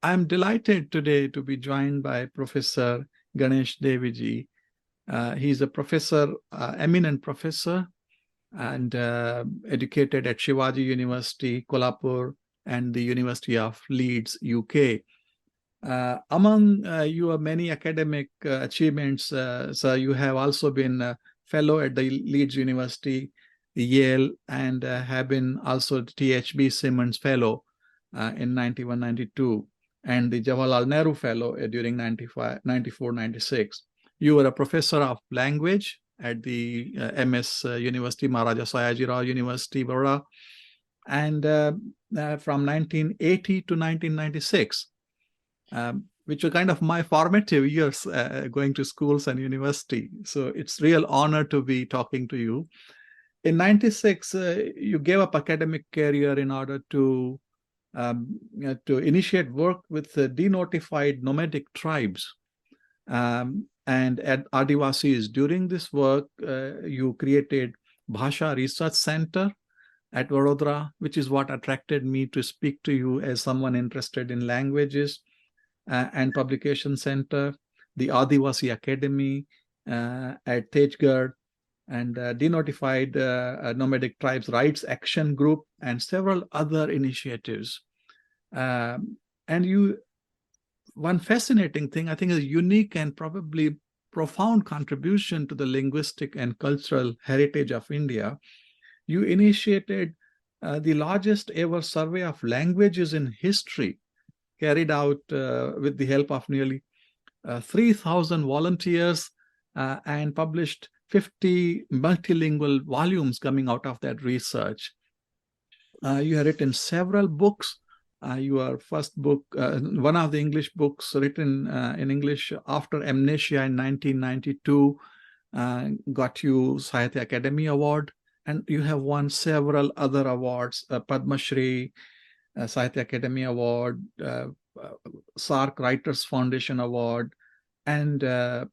I'm delighted today to be joined by Professor Ganesh Devy ji. He's a professor, eminent professor, and educated at Shivaji University, Kolhapur, and the University of Leeds, UK. Among your many academic achievements, sir, you have also been a fellow at the Leeds University, Yale, and have been also the THB Simmons Fellow in 91-92, and the Jawaharlal Nehru Fellow during 94-96. You were a professor of language at the MS University, Maharaja Sayaji Rao University, Baroda, and from 1980 to 1996. Which were kind of my formative years going to schools and university. So it's real honor to be talking to you. In 96, you gave up academic career in order to initiate work with the denotified nomadic tribes and at Adivasis. During this work, you created Bhasha Research Center at Vadodara, which is what attracted me to speak to you as someone interested in languages. And Publication Center, the Adivasi Academy at Tejgarh, and Denotified Nomadic Tribes Rights Action Group, and several other initiatives. And one fascinating thing, I think, is a unique and probably profound contribution to the linguistic and cultural heritage of India. You initiated the largest ever survey of languages in history, carried out with the help of nearly 3,000 volunteers and published 50 multilingual volumes coming out of that research. You have written several books. Your first book, one of the English books written in English, After Amnesia in 1992, got you Sahitya Akademi Award, and you have won several other awards, Padma Shri, Sahitya Akademi Award, SAARC Writers Foundation Award, and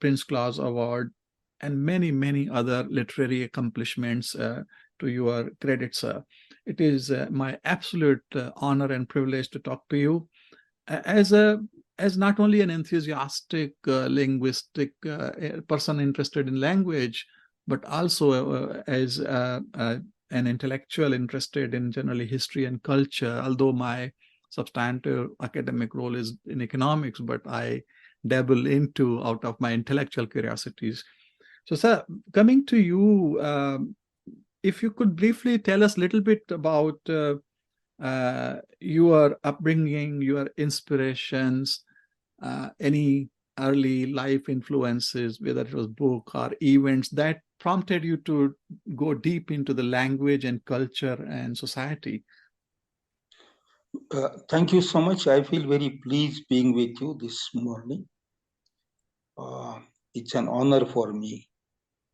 Prince Claus Award, and many, many other literary accomplishments to your credit, sir. It is my absolute honor and privilege to talk to you as not only an enthusiastic linguistic person interested in language, but also as an intellectual interested in generally history and culture, although my substantive academic role is in economics, but I dabble into out of my intellectual curiosities. So, sir, coming to you, if you could briefly tell us a little bit about your upbringing, your inspirations, any early life influences, whether it was book or events that prompted you to go deep into the language and culture and society. Thank you so much. I feel very pleased being with you this morning. It's an honor for me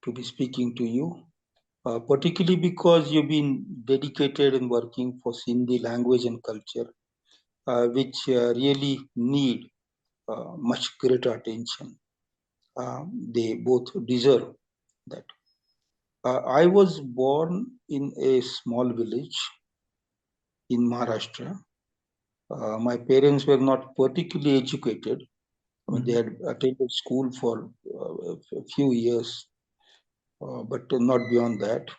to be speaking to you, particularly because you've been dedicated in working for Sindhi language and culture, which really need much greater attention. They both deserve that. I was born in a small village in Maharashtra. My parents were not particularly educated. I mean, they had attended school for a few years, but not beyond that.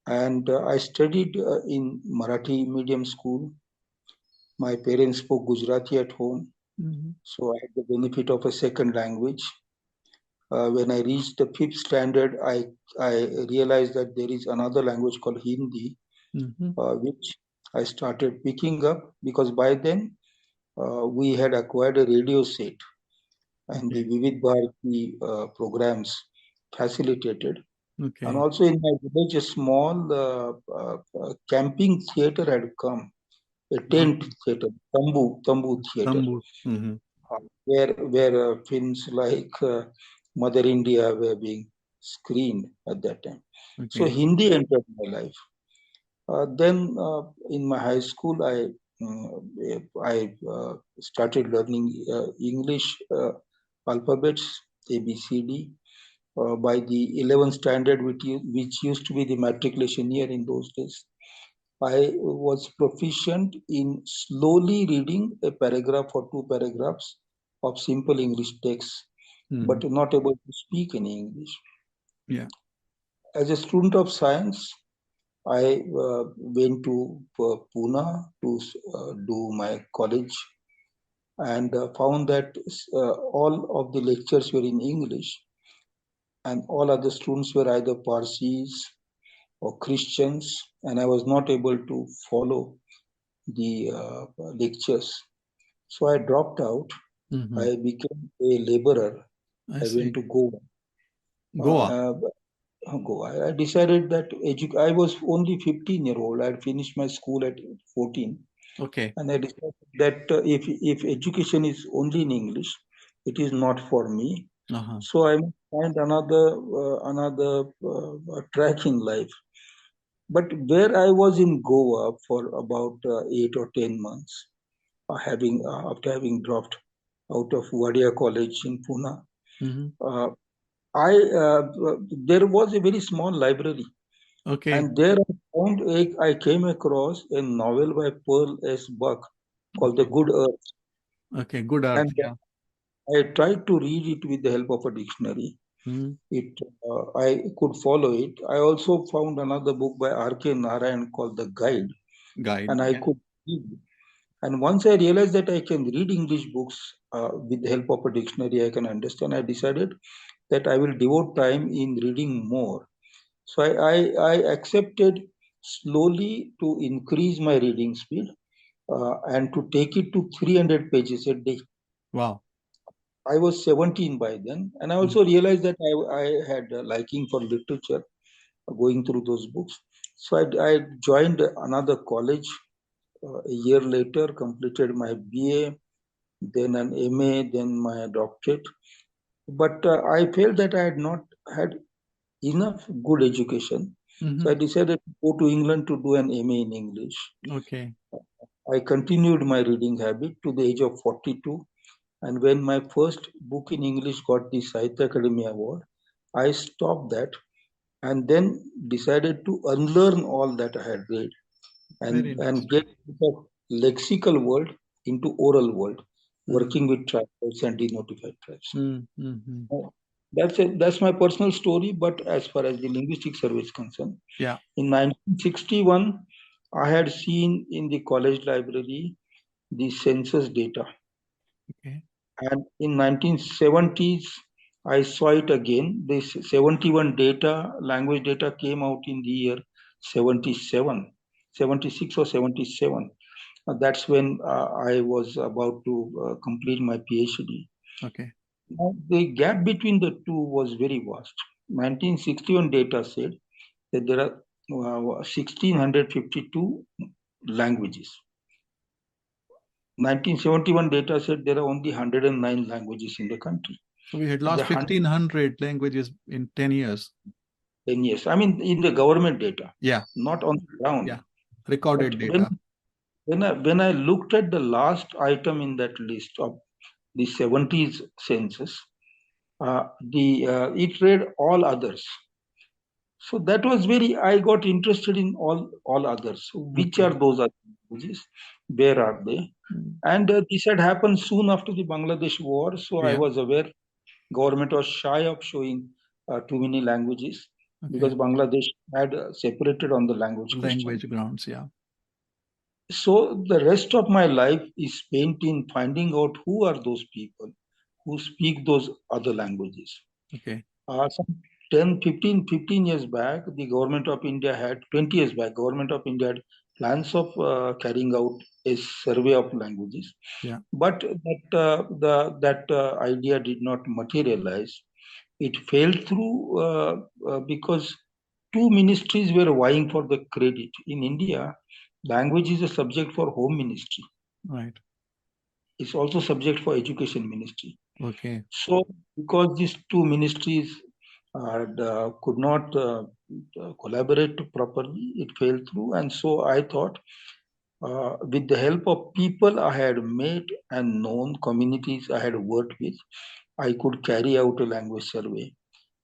And I studied in Marathi medium school. My parents spoke Gujarati at home, so I had the benefit of a second language. When I reached the 5th standard, I realized that there is another language called Hindi, which I started picking up, because by then we had acquired a radio set, and the Vivid Bharati programs facilitated. And also in my village, a small camping theater had come, a tent theater, Tambu theater, where films like Mother India were being screened at that time. So Hindi entered my life. Then in my high school, I started learning English alphabets, ABCD. By the 11th standard, which used to be the matriculation year in those days, I was proficient in slowly reading a paragraph or two paragraphs of simple English text, but not able to speak any English. Yeah. As a student of science, I went to Pune to do my college and found that all of the lectures were in English and all other students were either Parsis or Christians, and I was not able to follow the lectures. So I dropped out. I became a laborer. I went to Goa. Goa. Goa. I decided that I was only 15-year-old. I had finished my school at 14. Okay. And I decided that if education is only in English, it is not for me. So I must find another track in life. But where I was in Goa for about 8 or 10 months, after having dropped out of Wadia College in Pune, I there was a very small library, and there I came across a novel by Pearl S. Buck called The Good Earth. Okay, Good Earth. And I tried to read it with the help of a dictionary. I could follow it. I also found another book by R.K. Narayan called The Guide, and I could read. And once I realized that I can read English books with the help of a dictionary, I can understand. I decided that I will devote time in reading more. So I accepted slowly to increase my reading speed and to take it to 300 pages a day. Wow. I was 17 by then, and I also realized that I had a liking for literature going through those books. So I joined another college a year later, completed my BA, then an MA, then my doctorate. But I felt that I had not had enough good education. So I decided to go to England to do an MA in English. Okay. I continued my reading habit to the age of 42. And when my first book in English got the Sahitya Akademi Award, I stopped that and then decided to unlearn all that I had read and get the lexical world into oral world, working with tribes and denotified tribes. That's my personal story. But as far as the linguistic survey is concerned, in 1961, I had seen in the college library the census data. And in 1970s, I saw it again. This 71 language data came out in the year 77, 76 or 77. That's when I was about to complete my PhD. Okay. Now, the gap between the two was very vast. 1961 data said that there are 1,652 languages. 1971 data said there are only 109 languages in the country. So we had lost 1,500 languages in 10 years. 10 years. I mean, in the government data. Yeah. Not on the ground. Yeah. Recorded data. When I looked at the last item in that list of the 70s census, it read all others. So that was I got interested in all others. So which are those other languages? Where are they? And this had happened soon after the Bangladesh war. So I was aware government was shy of showing too many languages because Bangladesh had separated on the language grounds. Yeah. So the rest of my life is spent in finding out who are those people who speak those other languages. Okay. Some 10, 15 years back, the government of India had, 20 years back, government of India had plans of carrying out a survey of languages. Yeah. But that idea did not materialize. It fell through because two ministries were vying for the credit. In India, language is a subject for home ministry. Right. It's also subject for education ministry. Okay. So because these two ministries could not collaborate properly, it fell through. And so I thought with the help of people I had met and known, communities I had worked with, I could carry out a language survey.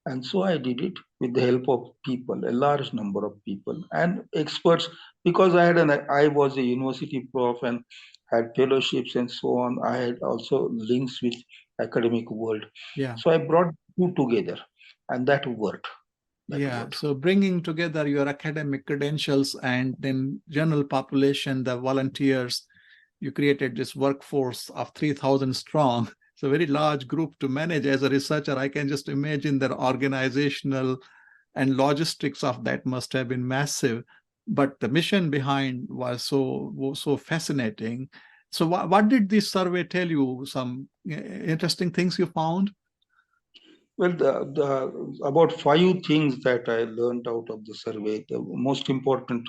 And so I did it with the help of people, a large number of people and experts, because I was a university prof and had fellowships and so on. I had also links with academic world. Yeah. So I brought two together, and that worked. Yeah, so bringing together your academic credentials and then general population, the volunteers, you created this workforce of 3,000 strong. It's a very large group to manage as a researcher. I can just imagine the organizational and logistics of that must have been massive. But the mission behind was so fascinating. So what did this survey tell you? Some interesting things you found? Well, about five things that I learned out of the survey, the most important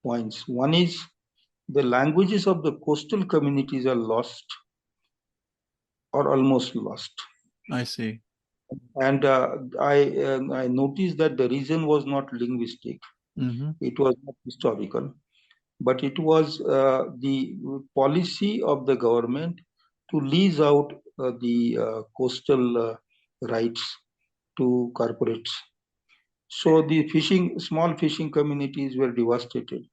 points. One is the languages of the coastal communities are lost or almost lost. I see. And I noticed that the reason was not linguistic, it was not historical, but it was the policy of the government to lease out the coastal rights to corporates. So the small fishing communities were devastated.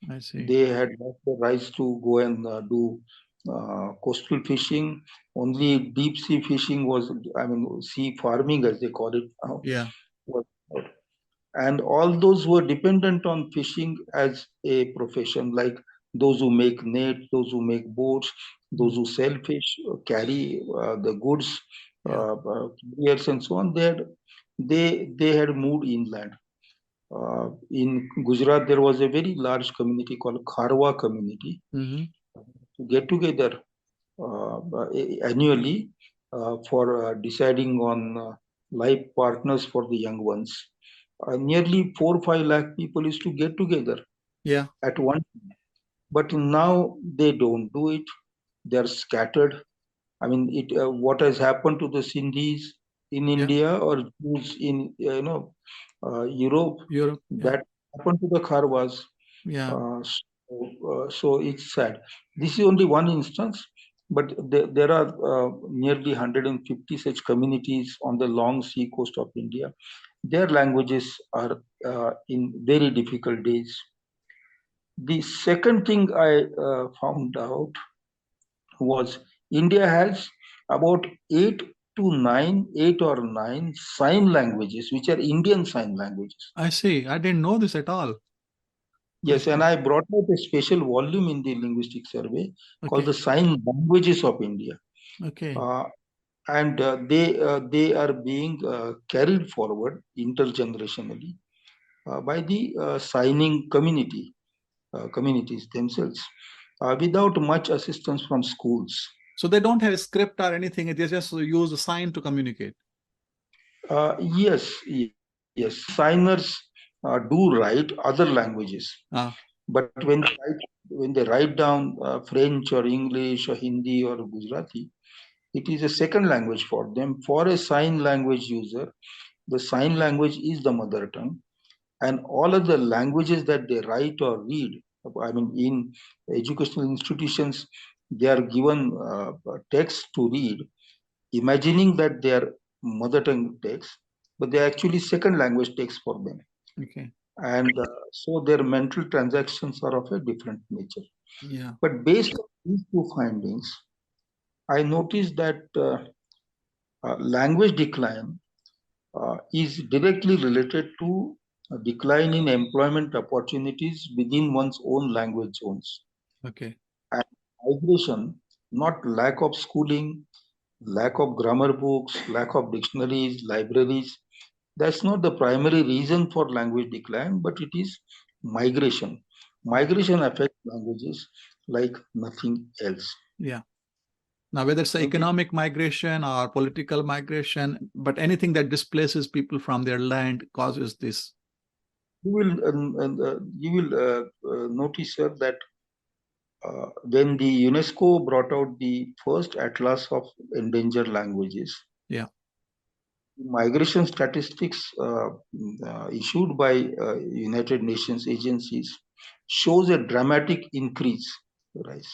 I see. They had lost the rights to go and do coastal fishing. Only deep sea fishing was, sea farming as they call it now, Yeah. was allowed. And all those who were dependent on fishing as a profession, like those who make nets, those who make boats, those who sell fish, carry the goods, Yeah. carriers and so on, they had moved inland. In Gujarat, there was a very large community called Kharwa community to get together uh, annually for deciding on life partners for the young ones. Nearly 4 or 5 lakh people used to get together Yeah. at one time. But now they don't do it. They're scattered. What has happened to the Sindhis in Yeah. India or Jews in Europe, Europe. Yeah. that happened to the Kharwas. Yeah. So it's sad. This is only one instance, but there are nearly 150 such communities on the long sea coast of India. Their languages are in very difficult days. The second thing I found out was India has about 8 or 9 sign languages, which are Indian sign languages. I see. I didn't know this at all. I Yes, and see. I brought out a special volume in the linguistic survey called Okay. the Sign Languages of India. Okay. And they are being carried forward intergenerationally by the signing communities themselves without much assistance from schools. So they don't have a script or anything. They just use a sign to communicate. Yes. Signers do write other languages, Ah. but when they write down French or English or Hindi or Gujarati, it is a second language for them. For a sign language user, the sign language is the mother tongue, and all of the languages that they write or read. In educational institutions, they are given text to read, imagining that they are mother tongue text, but they are actually second language text for them. Okay. And so their mental transactions are of a different nature. Yeah. But based on these two findings, I noticed that language decline is directly related to a decline in employment opportunities within one's own language zones. Okay. And migration, not lack of schooling, lack of grammar books, lack of dictionaries, libraries. That's not the primary reason for language decline, but it is migration. Migration affects languages like nothing else. Yeah. Now, whether it's So the, economic migration or political migration, but anything that displaces people from their land causes this. you will notice, sir, that when the UNESCO brought out the first Atlas of Endangered Languages, Yeah. migration statistics issued by United Nations agencies shows a dramatic increase, right?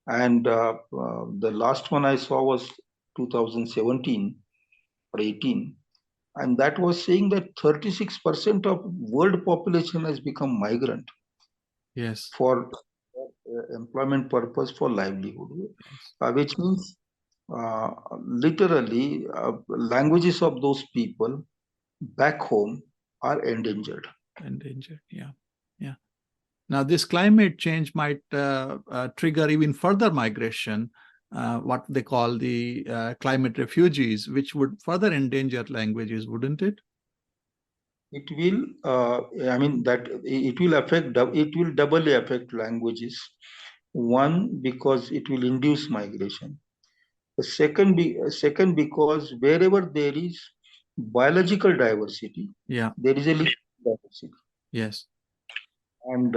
And the last one I saw was 2017 or 18. and that was saying that 36% of world population has become migrant. Yes. For employment purpose, for livelihood, Yes. Which means literally languages of those people back home are endangered. Endangered. Yeah. Yeah. Now, this climate change might trigger even further migration, what they call the climate refugees, which would further endanger languages, wouldn't it? It will, I mean, that it will affect, it will doubly affect languages. One, because it will induce migration. The second, because wherever there is biological diversity, Yeah. there is a linguistic diversity. Yes. And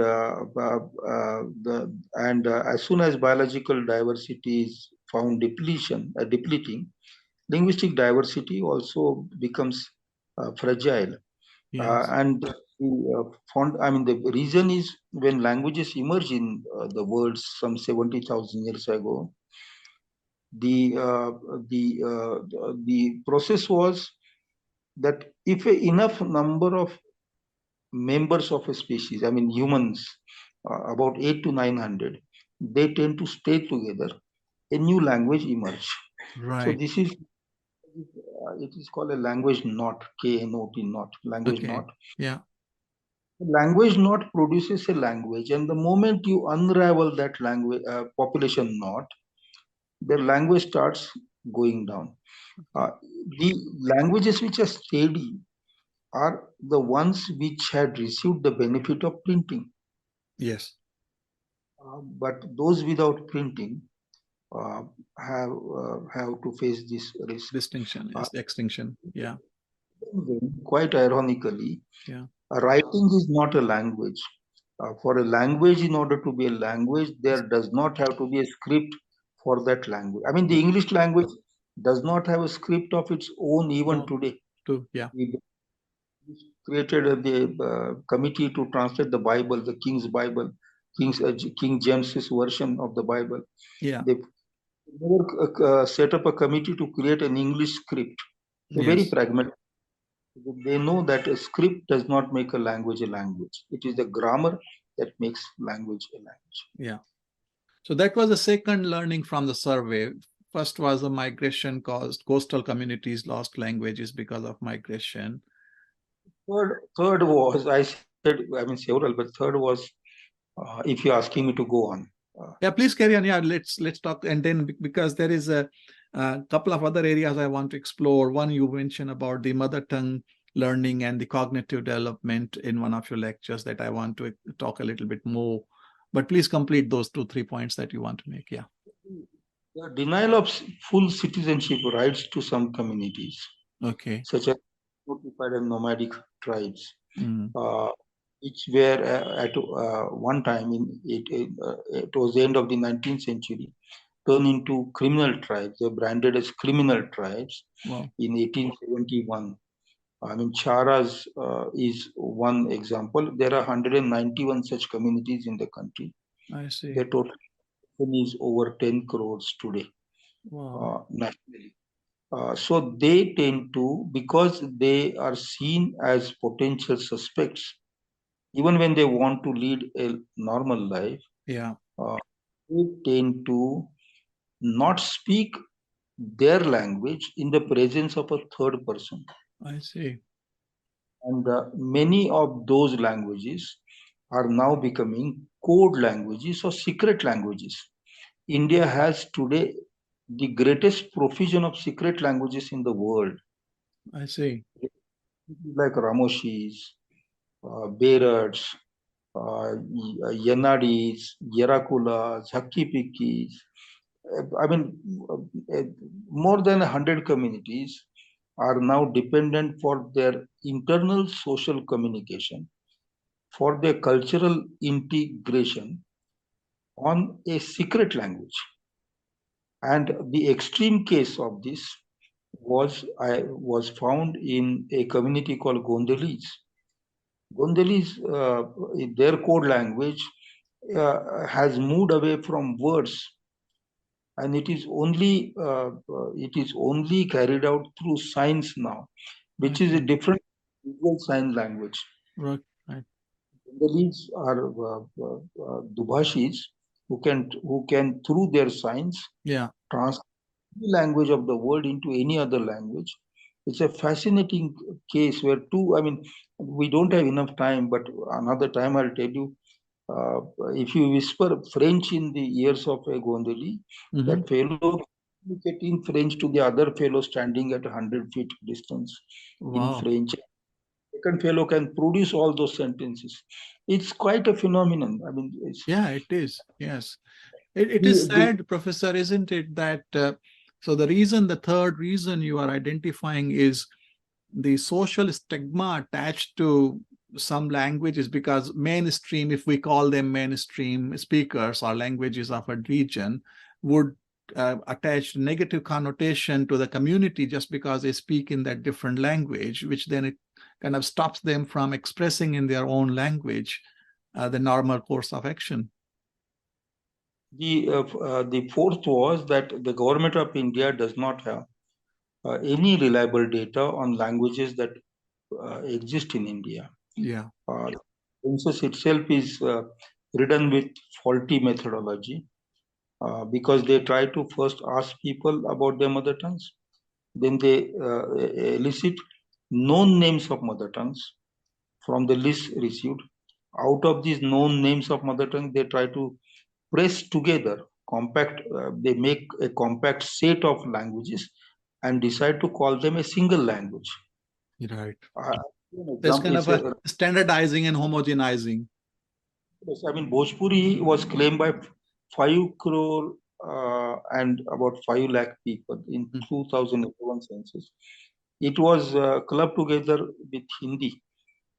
as soon as biological diversity is found depleting, linguistic diversity also becomes fragile. Yes. And the reason is when languages emerge in the world some 70,000 years ago, the process was that if enough number of members of a species, I mean humans, about 8 to 900, they tend to stay together, a new language emerge. So Right. this is it is called a language knot, K-N-O-T, knot, language Okay. knot. Yeah. Language knot produces a language, and the moment you unravel that language population knot, the language starts going down. Uh, the languages which are steady are the ones which had received the benefit of printing. Yes. But those without printing uh, have to face this risk. Distinction. Yes. Extinction. Yeah. Quite ironically, Yeah. writing is not a language. For a language, in order to be a language, there does not have to be a script for that language. I mean, the Yeah. English language does not have a script of its own even No. today. Too. Yeah. We created the committee to translate the Bible, the King's Bible, King James's version of the Bible. Yeah. They never set up a committee to create an English script. They're very Yes. pragmatic. They know that a script does not make a language a language. It is the grammar that makes language a language. Yeah. So that was the second learning from the survey. First was the migration caused coastal communities lost languages because of migration. Third was, I said, I mean several, but third was, if you're asking me to go on. Yeah, please carry on. Yeah, let's talk. And then because there is a couple of other areas I want to explore. One, you mentioned about the mother tongue learning and the cognitive development in one of your lectures that I want to talk a little bit more. But please complete those 2-3 points that you want to make. Yeah. The denial of full citizenship rights to some communities, Okay. such as Denotified and Nomadic tribes, Mm. which were at one time it was the end of the 19th century, turned into criminal tribes. They were branded as criminal tribes. Wow. In 1871. I mean, Charas is one example. There are 191 such communities in the country. I see. The total is over 10 crores today, Wow. nationally. So they tend to, because they are seen as potential suspects, even when they want to lead a normal life, Yeah. they tend to not speak their language in the presence of a third person. I see. And many of those languages are now becoming code languages or secret languages. India has today the greatest profusion of secret languages in the world, I see. like Ramoshis, Berats, Yanadis, Yerakulas, Hakkipikis. I mean, more than 100 communities are now dependent for their internal social communication, for their cultural integration on a secret language. And the extreme case of this was found in a community called Gondalis. Gondalis, their code language has moved away from words, and it is only carried out through signs now. which is a different visual sign language. Right. Bengalis are Dubhashis who can through their signs translate the language of the world into any other language. It's a fascinating case where we don't have enough time, but another time I'll tell you. If you whisper French in the ears of a Gondeli, that fellow communicating French to the other fellow standing at 100 feet distance in French. Second fellow can produce all those sentences. It's quite a phenomenon. It is. Yes. It is sad, Professor, isn't it, that so the third reason you are identifying is the social stigma attached to some languages, because mainstream, if we call them mainstream speakers or languages of a region, would attach negative connotation to the community just because they speak in that different language, which then it kind of stops them from expressing in their own language the normal course of action. The fourth was that the government of India does not have any reliable data on languages that exist in India. Census itself is ridden with faulty methodology because they try to first ask people about their mother tongues, then they elicit known names of mother tongues from the list received. Out of these known names of mother tongue, they try to press together they make a compact set of languages and decide to call them a single language. Right. There's kind of a standardizing and homogenizing. Yes, Bhojpuri was claimed by 5 crore and about 5 lakh people in 2011 census. It was clubbed together with Hindi.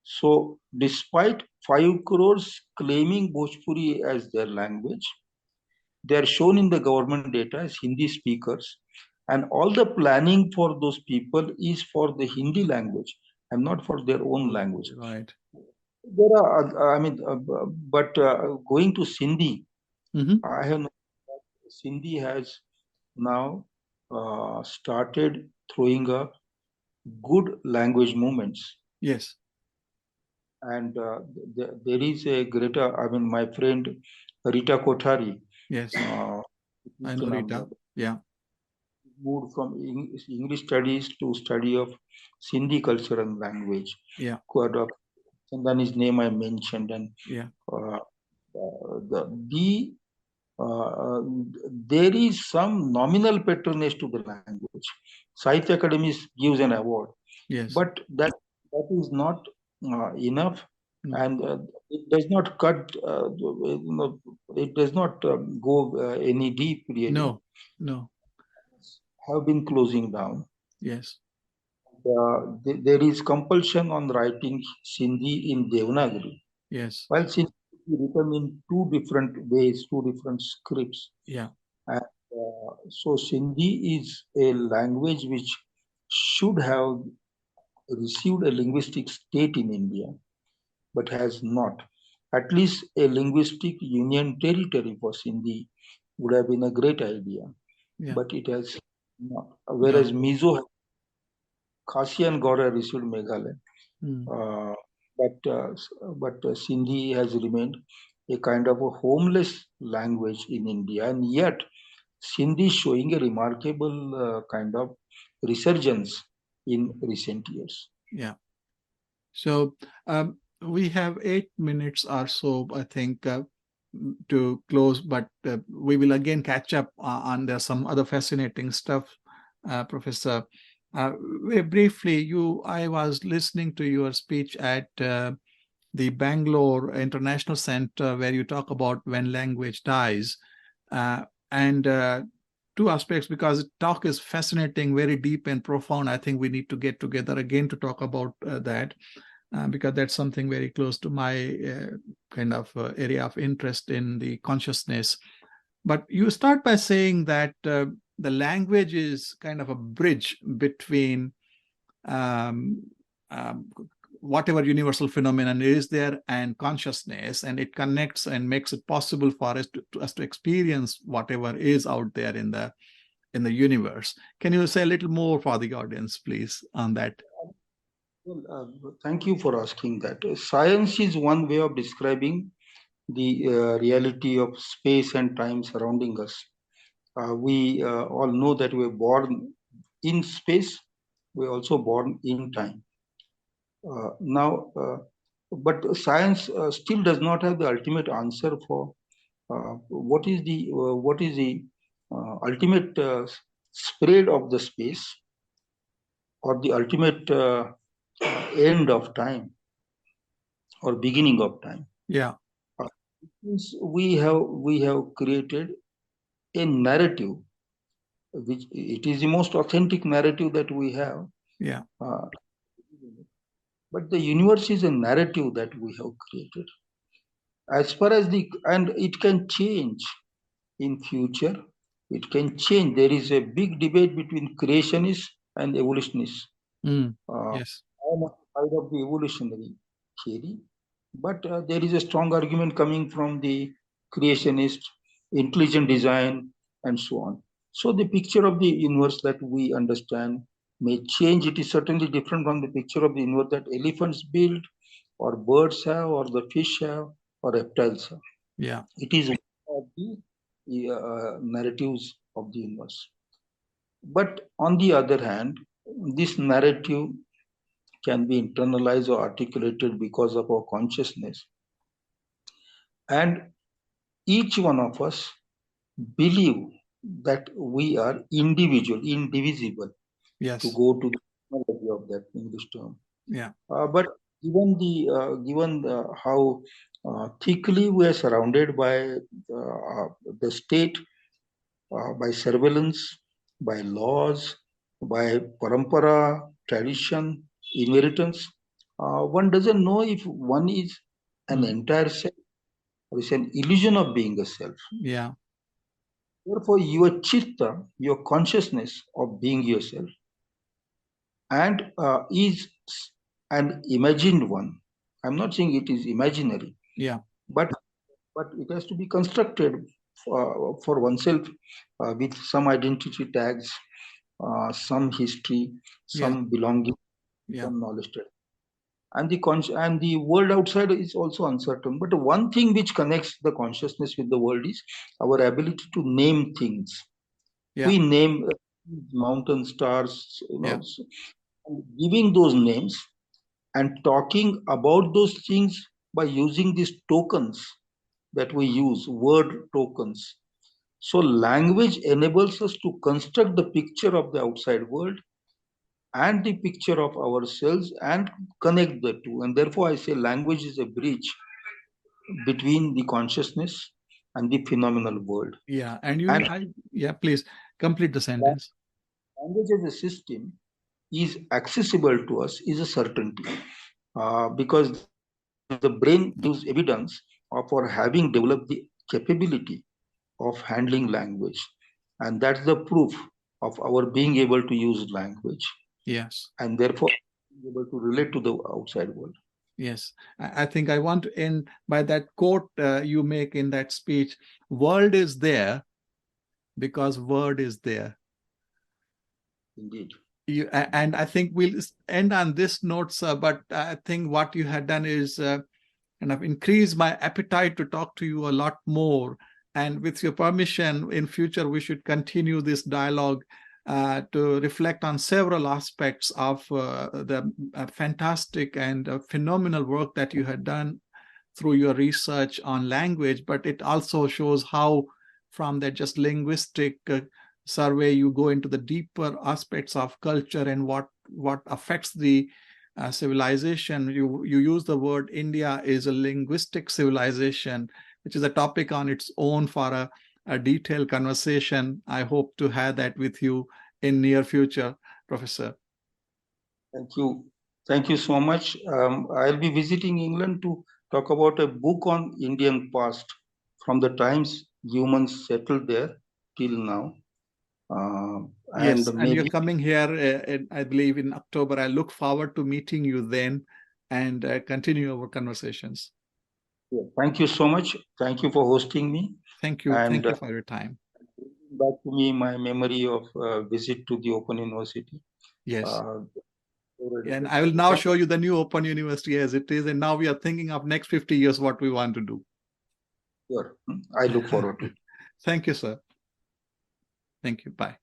So despite 5 crores claiming Bhojpuri as their language, they are shown in the government data as Hindi speakers, and all the planning for those people is for the Hindi language and not for their own language. Right. There are, but going to Sindhi, I have Sindhi has now started throwing up good language movements. Yes. And there is a greater, my friend Rita Kothari. Yes. I know Rita. Yeah. Moved from English studies to study of Sindhi culture and language. Yeah. Chandani's name I mentioned, and there is some nominal patronage to the language. Sahitya Akademi gives an award, but that is not enough, and it does not cut. It does not go any deep. Really, no. Have been closing down. Yes. There is compulsion on writing Sindhi in Devanagari. Yes. While Sindhi is written in two different ways, two different scripts. Yeah. And so Sindhi is a language which should have received a linguistic state in India, but has not. At least a linguistic union territory for Sindhi would have been a great idea, but it has not. Whereas Mizo, Khasi and Gaura received Meghalaya, but Sindhi has remained a kind of a homeless language in India, and yet Sindhi is showing a remarkable kind of resurgence in recent years. Yeah. So we have 8 minutes or so, I think, to close, but we will again catch up on there's some other fascinating stuff, Professor. Very briefly, I was listening to your speech at the Bangalore International Center, where you talk about when language dies, and two aspects, because the talk is fascinating, very deep and profound. I think we need to get together again to talk about that, because that's something very close to my kind of area of interest in the consciousness. But you start by saying that the language is kind of a bridge between whatever universal phenomenon is there and consciousness, and it connects and makes it possible for us to experience whatever is out there in the universe. Can you say a little more for the audience, please, on that? Well, thank you for asking that. Science is one way of describing the reality of space and time surrounding us. We all know that we're born in space, we're also born in time. Now, but science still does not have the ultimate answer for what is the ultimate spread of the space or the ultimate end of time or beginning of time. Yeah. Since we have created a narrative, which it is the most authentic narrative that we have. Yeah. But the universe is a narrative that we have created. As far as and it can change in future. It can change. There is a big debate between creationists and evolutionists. Yes. I'm on the side of the evolutionary theory, but there is a strong argument coming from the creationist, intelligent design, and so on. So the picture of the universe that we understand may change. It is certainly different from the picture of the universe that elephants build, or birds have, or the fish have, or reptiles have. Yeah. It is one of the narratives of the universe. But on the other hand, this narrative can be internalized or articulated because of our consciousness. And each one of us believe that we are individual, indivisible, Yes. to go to the etymology of that English term. Yeah. But given how thickly we are surrounded by the state, by surveillance, by laws, by parampara, tradition, inheritance, one doesn't know if one is an entire self or is an illusion of being a self. Yeah. Therefore, your chitta, your consciousness of being yourself, and is an imagined one. I'm not saying it is imaginary. Yeah. But it has to be constructed for oneself with some identity tags, some history, some belonging, some knowledge. And the world outside is also uncertain. But one thing which connects the consciousness with the world is our ability to name things. Yeah. We name mountain stars, so, and giving those names and talking about those things by using these tokens that we use, word tokens. So language enables us to construct the picture of the outside world and the picture of ourselves and connect the two. And therefore, I say language is a bridge between the consciousness and the phenomenal world. Yeah. And please complete the sentence. Language as a system is accessible to us is a certainty because the brain gives evidence for having developed the capability of handling language. And that's the proof of our being able to use language. Yes. And therefore, being able to relate to the outside world. Yes. I think I want to end by that quote you make in that speech. World is there because word is there. Indeed. And I think we'll end on this note, sir, but I think what you had done is kind of increase my appetite to talk to you a lot more. And with your permission, in future, we should continue this dialogue to reflect on several aspects of the fantastic and phenomenal work that you had done through your research on language. But it also shows how from that just linguistic survey, you go into the deeper aspects of culture and what affects the civilization. You use the word India is a linguistic civilization, which is a topic on its own for a detailed conversation. I hope to have that with you in near future, Professor. Thank you. Thank you so much. I'll be visiting England to talk about a book on Indian past from the times humans settled there till now. Yes, and you're maybe coming here, I believe, in October. I look forward to meeting you then and continue our conversations. Thank you so much. Thank you for hosting me. Thank you. Thank you for your time. Back to me my memory of visit to the Open University. Yes. And I will now show you the new Open University as it is. And now we are thinking of next 50 years what we want to do. Sure. I look forward to it. Thank you, sir. Thank you. Bye.